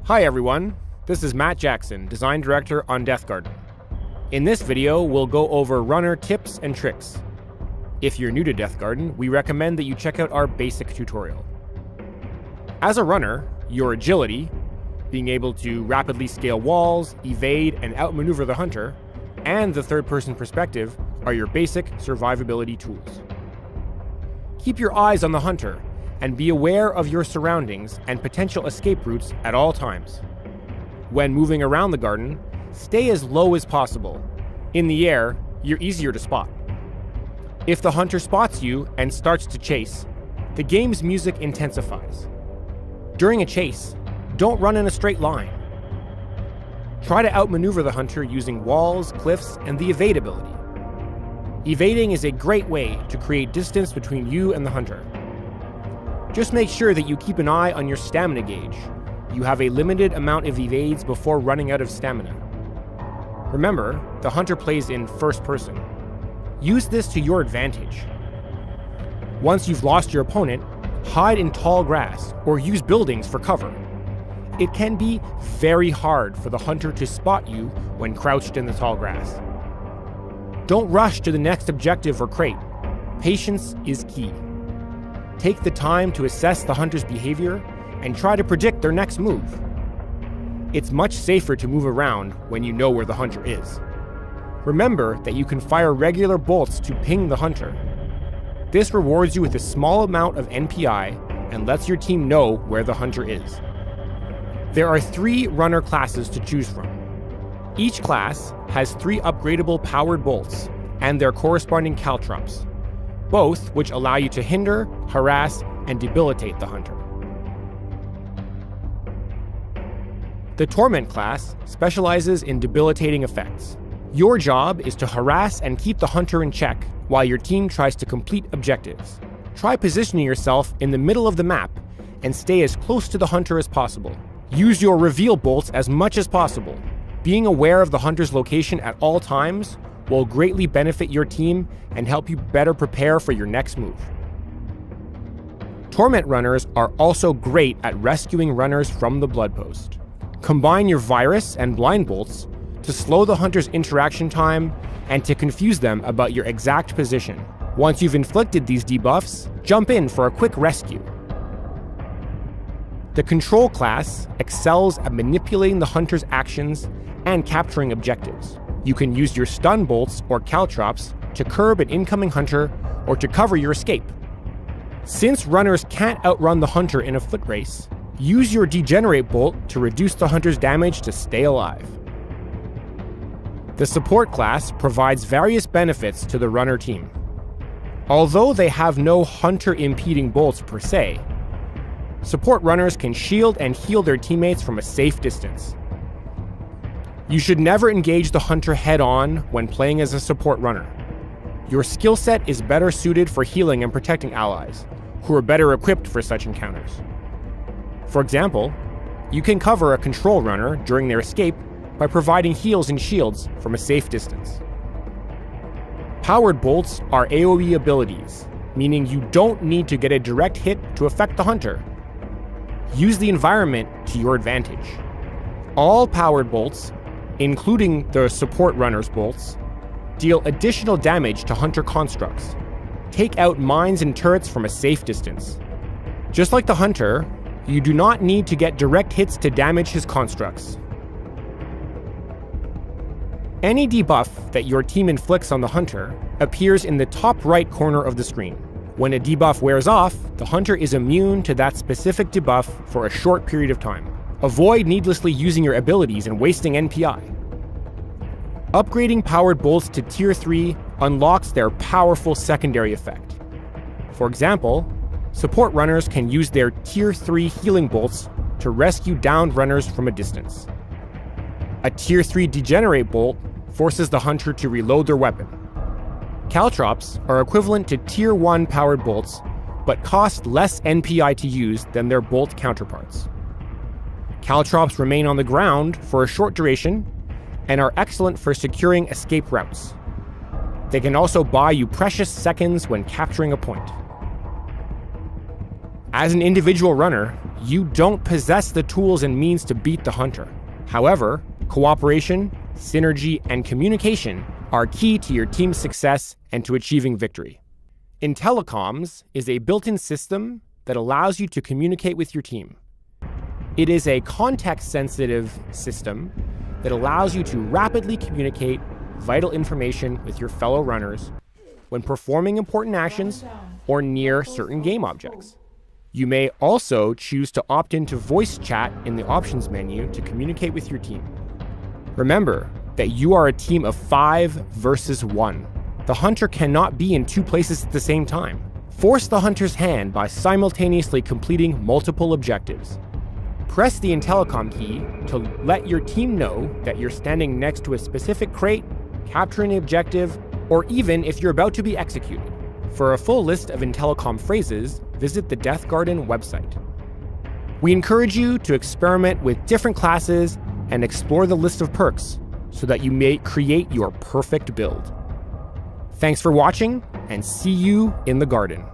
Hi everyone, this is Matt Jackson, Design Director on Deathgarden. In this video, we'll go over runner tips and tricks. If you're new to Deathgarden, we recommend that you check out our basic tutorial. As a runner, your agility, being able to rapidly scale walls, evade, and outmaneuver the hunter, and the third-person perspective are your basic survivability tools. Keep your eyes on the hunter, and be aware of your surroundings and potential escape routes at all times. When moving around the garden, stay as low as possible. In the air, you're easier to spot. If the hunter spots you and starts to chase, the game's music intensifies. During a chase, don't run in a straight line. Try to outmaneuver the hunter using walls, cliffs, and the evade ability. Evading is a great way to create distance between you and the hunter. Just make sure that you keep an eye on your stamina gauge. You have a limited amount of evades before running out of stamina. Remember, the hunter plays in first person. Use this to your advantage. Once you've lost your opponent, hide in tall grass or use buildings for cover. It can be very hard for the hunter to spot you when crouched in the tall grass. Don't rush to the next objective or crate. Patience is key. Take the time to assess the hunter's behavior and try to predict their next move. It's much safer to move around when you know where the hunter is. Remember that you can fire regular bolts to ping the hunter. This rewards you with a small amount of NPI and lets your team know where the hunter is. There are 3 runner classes to choose from. Each class has 3 upgradable powered bolts and their corresponding caltrops, both which allow you to hinder, harass, and debilitate the hunter. The Torment class specializes in debilitating effects. Your job is to harass and keep the hunter in check while your team tries to complete objectives. Try positioning yourself in the middle of the map and stay as close to the hunter as possible. Use your reveal bolts as much as possible. Being aware of the hunter's location at all times will greatly benefit your team and help you better prepare for your next move. Torment runners are also great at rescuing runners from the Bloodpost. Combine your virus and blind bolts to slow the hunter's interaction time and to confuse them about your exact position. Once you've inflicted these debuffs, jump in for a quick rescue. The Control class excels at manipulating the hunter's actions and capturing objectives. You can use your stun bolts or caltrops to curb an incoming hunter or to cover your escape. Since runners can't outrun the hunter in a foot race, use your degenerate bolt to reduce the hunter's damage to stay alive. The Support class provides various benefits to the runner team. Although they have no hunter-impeding bolts per se, support runners can shield and heal their teammates from a safe distance. You should never engage the hunter head-on when playing as a support runner. Your skill set is better suited for healing and protecting allies, who are better equipped for such encounters. For example, you can cover a control runner during their escape by providing heals and shields from a safe distance. Powered bolts are AoE abilities, meaning you don't need to get a direct hit to affect the hunter. Use the environment to your advantage. All powered bolts, including the support runner's bolts, deal additional damage to hunter constructs. Take out mines and turrets from a safe distance. Just like the hunter, you do not need to get direct hits to damage his constructs. Any debuff that your team inflicts on the hunter appears in the top right corner of the screen. When a debuff wears off, the hunter is immune to that specific debuff for a short period of time. Avoid needlessly using your abilities and wasting NPI. Upgrading powered bolts to Tier 3 unlocks their powerful secondary effect. For example, support runners can use their Tier 3 healing bolts to rescue downed runners from a distance. A Tier 3 degenerate bolt forces the hunter to reload their weapon. Caltrops are equivalent to Tier 1 powered bolts, but cost less NPI to use than their bolt counterparts. Caltrops remain on the ground for a short duration and are excellent for securing escape routes. They can also buy you precious seconds when capturing a point. As an individual runner, You don't possess the tools and means to beat the hunter. However, cooperation, synergy, and communication are key to your team's success and to achieving victory. IntelliComms is a built-in system that allows you to communicate with your team. It is a context-sensitive system that allows you to rapidly communicate vital information with your fellow runners when performing important actions or near certain game objects. You may also choose to opt into voice chat in the options menu to communicate with your team. Remember that you are a team of 5 versus 1. The hunter cannot be in 2 places at the same time. Force the hunter's hand by simultaneously completing multiple objectives. Press the IntelliComm key to let your team know that you're standing next to a specific crate, capturing an objective, or even if you're about to be executed. For a full list of IntelliComm phrases, visit the Deathgarden website. We encourage you to experiment with different classes and explore the list of perks so that you may create your perfect build. Thanks for watching, and see you in the garden.